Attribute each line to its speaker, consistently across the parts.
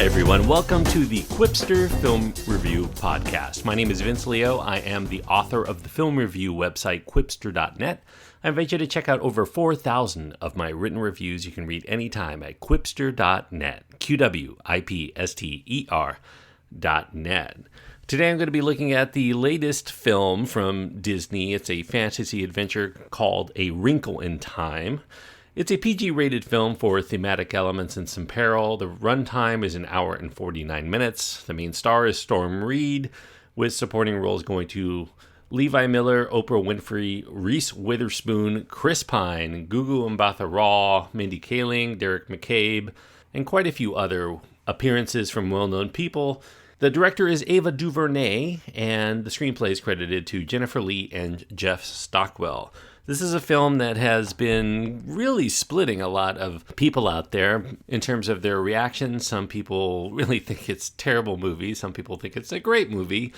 Speaker 1: Hi, everyone. Welcome to the Quipster Film Review Podcast. My name is Vince Leo. I am the author of the film review website, quipster.net. I invite you to check out over 4,000 of my written reviews you can read anytime at quipster.net, quipster.net. Today I'm going to be looking at the latest film from Disney. It's a fantasy adventure called A Wrinkle in Time. It's a PG-rated film for thematic elements and some peril. The runtime is an hour and 49 minutes. The main star is Storm Reid, with supporting roles going to Levi Miller, Oprah Winfrey, Reese Witherspoon, Chris Pine, Gugu Mbatha-Raw, Mindy Kaling, Derek McCabe, and quite a few other appearances from well-known people. The director is Ava DuVernay, and the screenplay is credited to Jennifer Lee and Jeff Stockwell. This is a film that has been really splitting a lot of people out there in terms of their reactions. Some people really think it's a terrible movie. Some people think it's a great movie.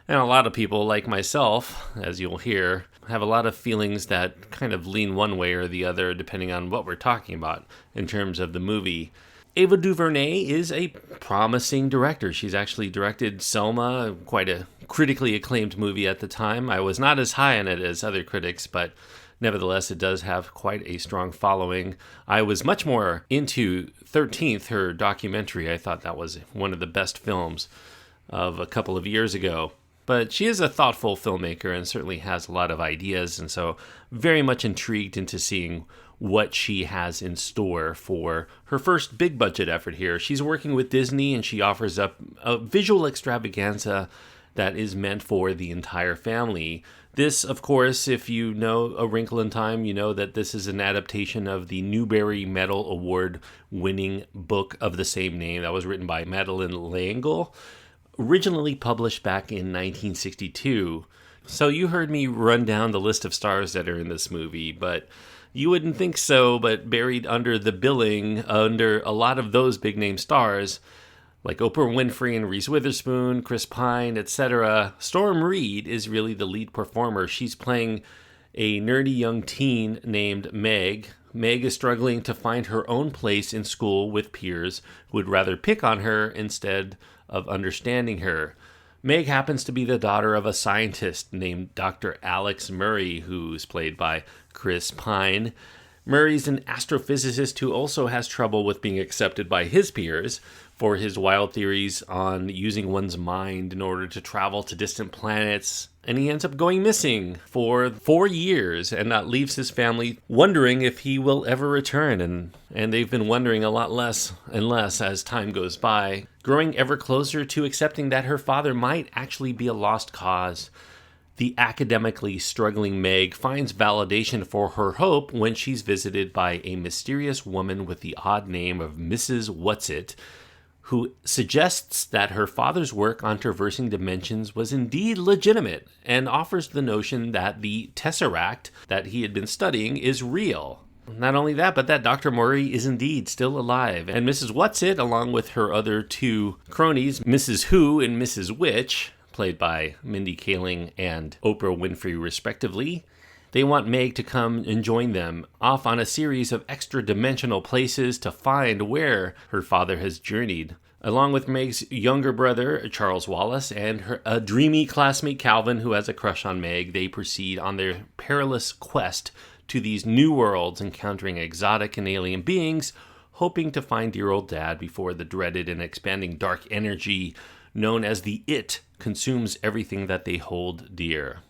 Speaker 1: And a lot of people, like myself, as you'll hear, have a lot of feelings that kind of lean one way or the other depending on what we're talking about in terms of the movie. Ava DuVernay is a promising director. She's actually directed Selma, quite a critically acclaimed movie at the time. I was not as high on it as other critics, but nevertheless, it does have quite a strong following. I was much more into 13th, her documentary. I thought that was one of the best films of a couple of years ago. But she is a thoughtful filmmaker and certainly has a lot of ideas, and so very much intrigued into seeing what she has in store for her first big budget effort here. She's working with Disney, and she offers up a visual extravaganza that is meant for the entire family. This, of course, if you know A Wrinkle in Time, you know that this is an adaptation of the Newbery Medal Award-winning book of the same name that was written by Madeleine L'Engle, originally published back in 1962. So you heard me run down the list of stars that are in this movie, but you wouldn't think so, but buried under the billing, under a lot of those big-name stars, like Oprah Winfrey and Reese Witherspoon, Chris Pine, etc., Storm Reid is really the lead performer. She's playing a nerdy young teen named Meg. Meg is struggling to find her own place in school with peers who would rather pick on her instead of understanding her. Meg happens to be the daughter of a scientist named Dr. Alex Murray, who's played by Chris Pine. Murray's an astrophysicist who also has trouble with being accepted by his peers for his wild theories on using one's mind in order to travel to distant planets. And he ends up going missing for 4 years and that leaves his family wondering if he will ever return. And they've been wondering a lot less and less as time goes by, growing ever closer to accepting that her father might actually be a lost cause. The academically struggling Meg finds validation for her hope when she's visited by a mysterious woman with the odd name of Mrs. Whatsit, who suggests that her father's work on traversing dimensions was indeed legitimate and offers the notion that the Tesseract that he had been studying is real. Not only that, but that Dr. Murray is indeed still alive, and Mrs. Whatsit, along with her other two cronies, Mrs. Who and Mrs. Witch, played by Mindy Kaling and Oprah Winfrey respectively, they want Meg to come and join them off on a series of extra-dimensional places to find where her father has journeyed. Along with Meg's younger brother, Charles Wallace, and a dreamy classmate, Calvin, who has a crush on Meg, they proceed on their perilous quest to these new worlds, encountering exotic and alien beings, hoping to find dear old dad before the dreaded and expanding dark energy known as the It consumes everything that they hold dear.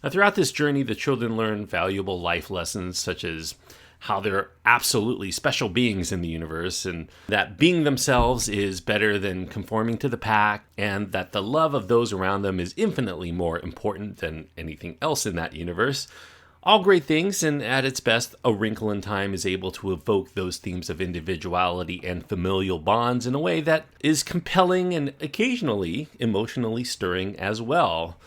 Speaker 1: Now, throughout this journey, the children learn valuable life lessons such as how they're absolutely special beings in the universe, and that being themselves is better than conforming to the pack, and that the love of those around them is infinitely more important than anything else in that universe. All great things, and at its best, A Wrinkle in Time is able to evoke those themes of individuality and familial bonds in a way that is compelling and occasionally emotionally stirring as well.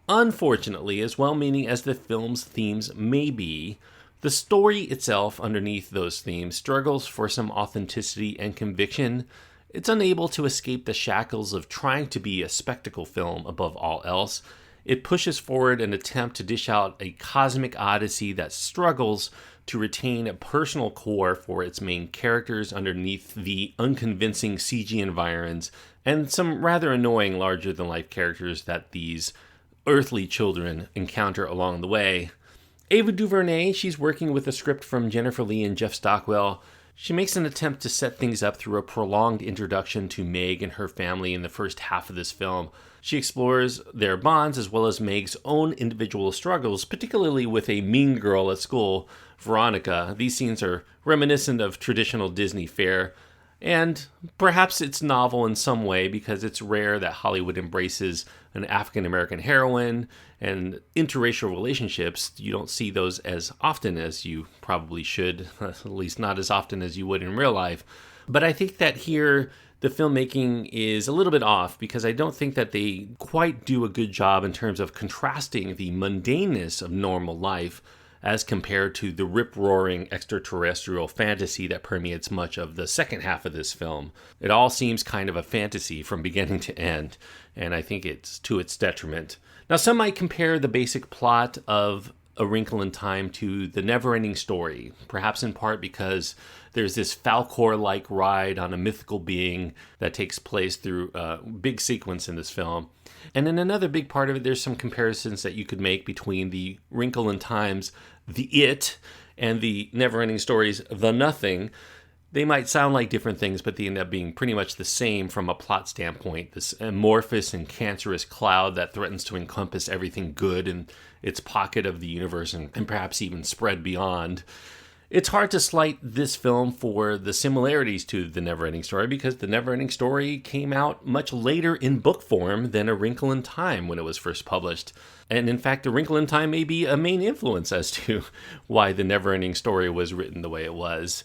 Speaker 1: Unfortunately, as well-meaning as the film's themes may be, the story itself underneath those themes struggles for some authenticity and conviction. It's unable to escape the shackles of trying to be a spectacle film above all else. It pushes forward an attempt to dish out a cosmic odyssey that struggles to retain a personal core for its main characters underneath the unconvincing CG environs and some rather annoying larger-than-life characters that these earthly children encounter along the way. Ava DuVernay, she's working with a script from Jennifer Lee and Jeff Stockwell. She makes an attempt to set things up through a prolonged introduction to Meg and her family in the first half of this film. She explores their bonds as well as Meg's own individual struggles, particularly with a mean girl at school, Veronica. These scenes are reminiscent of traditional Disney fare, and perhaps it's novel in some way because it's rare that Hollywood embraces an African-American heroine and interracial relationships. You don't see those as often as you probably should, at least not as often as you would in real life. But I think that here the filmmaking is a little bit off because I don't think that they quite do a good job in terms of contrasting the mundaneness of normal life as compared to the rip-roaring extraterrestrial fantasy that permeates much of the second half of this film. It all seems kind of a fantasy from beginning to end, and I think it's to its detriment. Now, some might compare the basic plot of A Wrinkle in Time to The Never-Ending Story, perhaps in part because there's this Falcor-like ride on a mythical being that takes place through a big sequence in this film. And in another big part of it, there's some comparisons that you could make between The Wrinkle in Time's The It and The Never-Ending Story's The Nothing. They might sound like different things, but they end up being pretty much the same from a plot standpoint. This amorphous and cancerous cloud that threatens to encompass everything good in its pocket of the universe and perhaps even spread beyond. It's hard to slight this film for the similarities to The Never-Ending Story because The Never-Ending Story came out much later in book form than A Wrinkle in Time when it was first published. And in fact, A Wrinkle in Time may be a main influence as to why The Never-Ending Story was written the way it was.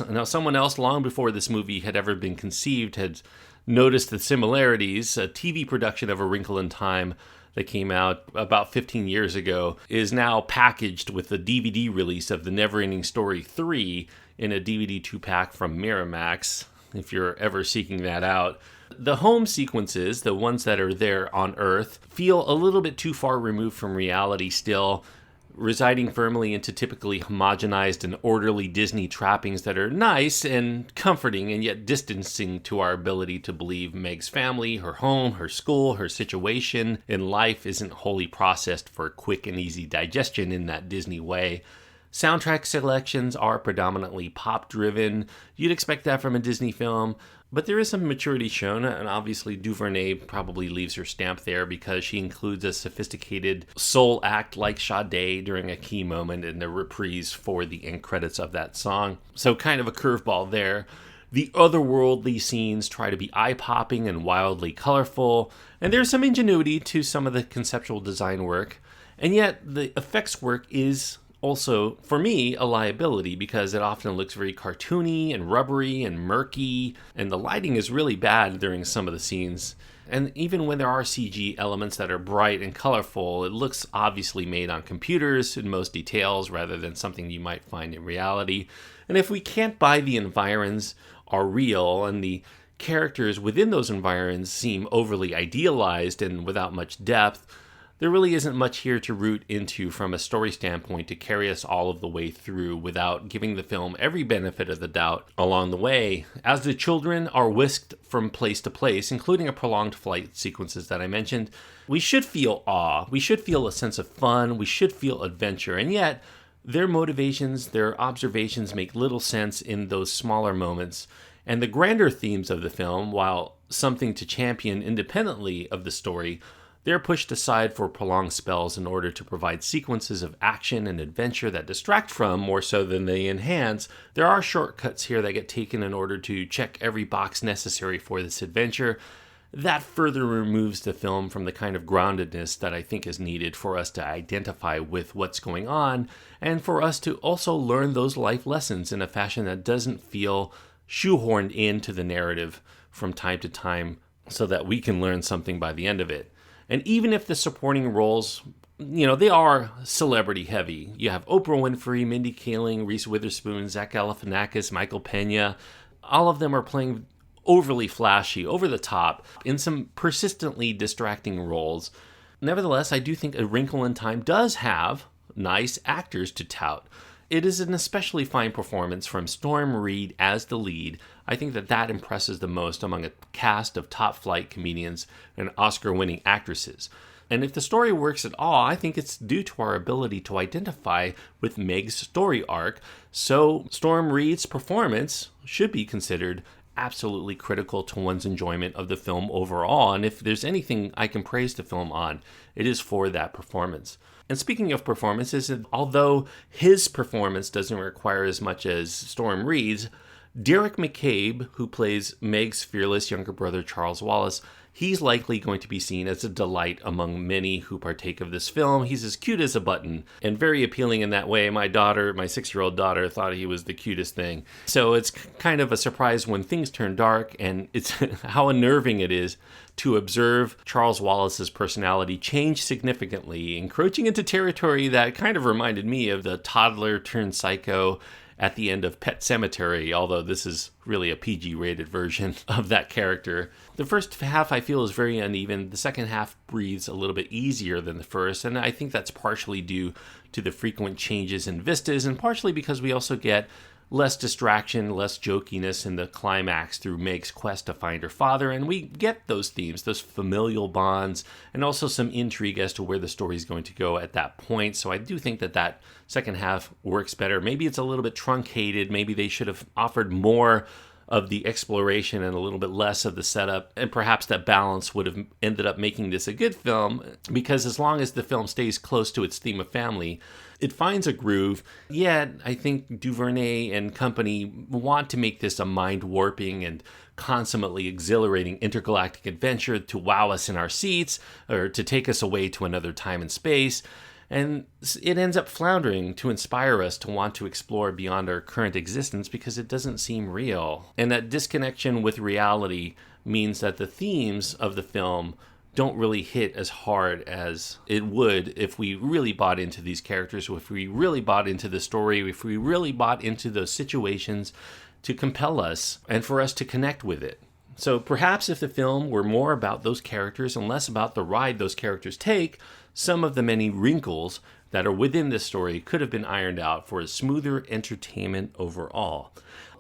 Speaker 1: Now, someone else long before this movie had ever been conceived had noticed the similarities. A TV production of A Wrinkle in Time that came out about 15 years ago is now packaged with the DVD release of The Never-Ending Story 3 in a DVD 2-pack from Miramax, if you're ever seeking that out. The home sequences, the ones that are there on Earth, feel a little bit too far removed from reality still, residing firmly into typically homogenized and orderly Disney trappings that are nice and comforting and yet distancing to our ability to believe Meg's family, her home, her school, her situation in life isn't wholly processed for quick and easy digestion in that Disney way. Soundtrack selections are predominantly pop-driven. You'd expect that from a Disney film, but there is some maturity shown, and obviously DuVernay probably leaves her stamp there because she includes a sophisticated soul act like Sade during a key moment in the reprise for the end credits of that song. So kind of a curveball there. The otherworldly scenes try to be eye-popping and wildly colorful, and there's some ingenuity to some of the conceptual design work, and yet the effects work is also, for me, a liability because it often looks very cartoony and rubbery and murky, and the lighting is really bad during some of the scenes. And even when there are CG elements that are bright and colorful, it looks obviously made on computers in most details rather than something you might find in reality. And if we can't buy the environs are real and the characters within those environs seem overly idealized and without much depth, there really isn't much here to root into from a story standpoint to carry us all of the way through without giving the film every benefit of the doubt along the way. As the children are whisked from place to place, including a prolonged flight sequences that I mentioned, we should feel awe, we should feel a sense of fun, we should feel adventure, and yet their motivations, their observations make little sense in those smaller moments. And the grander themes of the film, while something to champion independently of the story, they're pushed aside for prolonged spells in order to provide sequences of action and adventure that distract from more so than they enhance. There are shortcuts here that get taken in order to check every box necessary for this adventure. That further removes the film from the kind of groundedness that I think is needed for us to identify with what's going on and for us to also learn those life lessons in a fashion that doesn't feel shoehorned into the narrative from time to time so that we can learn something by the end of it. And even if the supporting roles, they are celebrity heavy. You have Oprah Winfrey, Mindy, Kaling, Reese Witherspoon, Zach Galifianakis, Michael Pena. All of them are playing overly flashy, over the top, in some persistently distracting roles. Nevertheless, I do think A Wrinkle in Time does have nice actors to tout. it is an especially fine performance from Storm Reid as the lead. I think that impresses the most among a cast of top-flight comedians and Oscar-winning actresses. And if the story works at all, I think it's due to our ability to identify with Meg's story arc. So Storm Reid's performance should be considered absolutely critical to one's enjoyment of the film overall. And if there's anything I can praise the film on, it is for that performance. And speaking of performances, although his performance doesn't require as much as Storm Reid's, Derek McCabe, who plays Meg's fearless younger brother Charles Wallace, he's likely going to be seen as a delight among many who partake of this film. He's as cute as a button and very appealing in that way. My 6-year-old daughter, thought he was the cutest thing. So it's kind of a surprise when things turn dark, and it's how unnerving it is to observe Charles Wallace's personality change significantly, encroaching into territory that kind of reminded me of the toddler turned psycho at the end of Pet Sematary, although this is really a PG-rated version of that character. The first half I feel is very uneven. The second half breathes a little bit easier than the first, and I think that's partially due to the frequent changes in vistas, and partially because we also get less distraction, less jokiness in the climax through Meg's quest to find her father, and we get those themes, those familial bonds, and also some intrigue as to where the story is going to go at that point. So I do think that second half works better. Maybe it's a little bit truncated. Maybe they should have offered more of the exploration and a little bit less of the setup, and perhaps that balance would have ended up making this a good film, because as long as the film stays close to its theme of family, it finds a groove. Yet I think DuVernay and company want to make this a mind-warping and consummately exhilarating intergalactic adventure to wow us in our seats or to take us away to another time and space. And it ends up floundering to inspire us to want to explore beyond our current existence because it doesn't seem real. And that disconnection with reality means that the themes of the film don't really hit as hard as it would if we really bought into these characters, if we really bought into the story, if we really bought into those situations to compel us and for us to connect with it. So perhaps if the film were more about those characters and less about the ride those characters take, some of the many wrinkles that are within this story could have been ironed out for a smoother entertainment overall.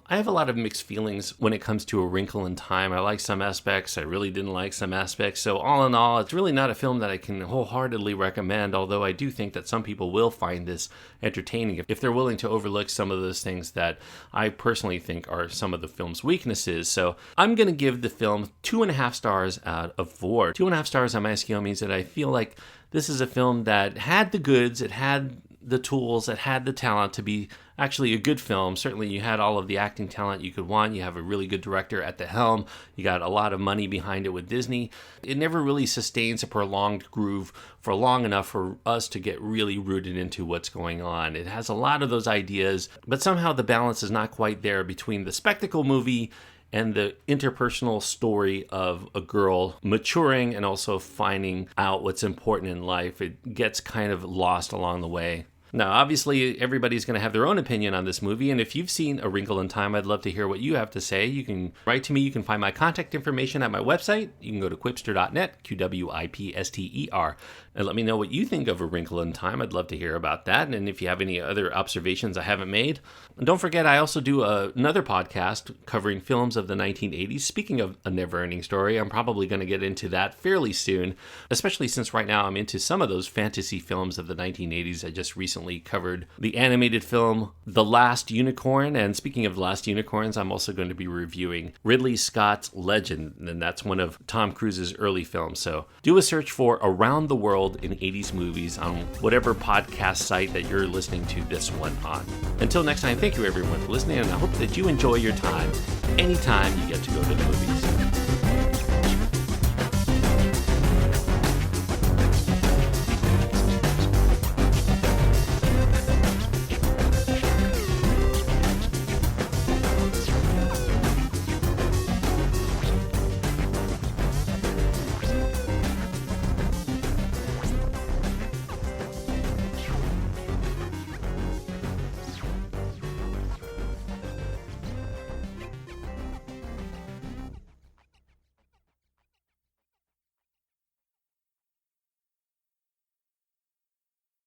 Speaker 1: I have a lot of mixed feelings when it comes to A Wrinkle in Time. I like some aspects, I really didn't like some aspects. So all in all, it's really not a film that I can wholeheartedly recommend, although I do think that some people will find this entertaining if they're willing to overlook some of those things that I personally think are some of the film's weaknesses. So I'm going to give the film 2.5 stars out of 4. 2.5 stars on my scale means that I feel like this is a film that had the goods, it had the tools, it had the talent to be actually a good film. Certainly you had all of the acting talent you could want. You have a really good director at the helm. You got a lot of money behind it with Disney. It never really sustains a prolonged groove for long enough for us to get really rooted into what's going on. It has a lot of those ideas, but somehow the balance is not quite there between the spectacle movie and the interpersonal story of a girl maturing and also finding out what's important in life. It gets kind of lost along the way. Now, obviously, everybody's going to have their own opinion on this movie, and if you've seen A Wrinkle in Time, I'd love to hear what you have to say. You can write to me. You can find my contact information at my website. You can go to quipster.net, QWIPSTER, and let me know what you think of A Wrinkle in Time. I'd love to hear about that, and if you have any other observations I haven't made. And don't forget, I also do another podcast covering films of the 1980s. Speaking of A Never-Ending Story, I'm probably going to get into that fairly soon, especially since right now I'm into some of those fantasy films of the 1980s. I just recently covered the animated film The Last Unicorn, and speaking of The Last Unicorns, I'm also going to be reviewing Ridley Scott's Legend, and that's one of Tom Cruise's early films. So do a search for Around the World in 80s Movies on whatever podcast site that you're listening to this one on. Until next time, thank you everyone for listening, and I hope that you enjoy your time anytime you get to go to the movies.